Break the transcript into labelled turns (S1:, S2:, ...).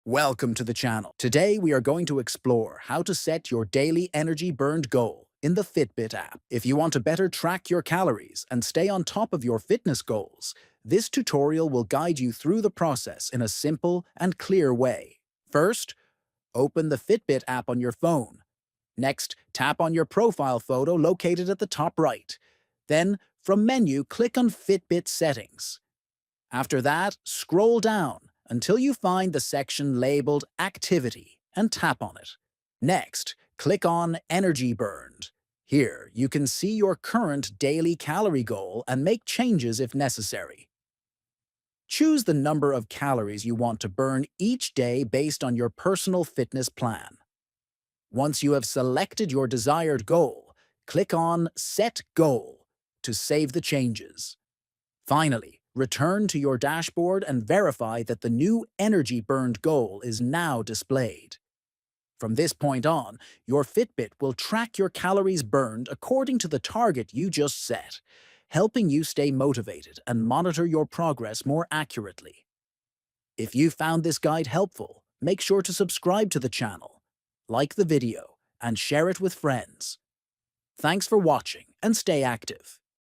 S1: Welcome to the channel. Today we are going to explore how to set your daily energy burned goal in the Fitbit app. If you want to better track your calories and stay on top of your fitness goals, this tutorial will guide you through the process in a simple and clear way. First, open the Fitbit app on your phone. Next, tap on your profile photo located at the top right. Then, from menu, click on Fitbit Settings. After that, scroll down until you find the section labeled Activity and tap on it. Next, click on Energy Burned. Here, you can see your current daily calorie goal and make changes if necessary. Choose the number of calories you want to burn each day based on your personal fitness plan. Once you have selected your desired goal, click on Set Goal to save the changes. Finally, return to your dashboard and verify that the new energy burned goal is now displayed. From this point on, your Fitbit will track your calories burned according to the target you just set, helping you stay motivated and monitor your progress more accurately. If you found this guide helpful, make sure to subscribe to the channel, like the video, and share it with friends. Thanks for watching and stay active.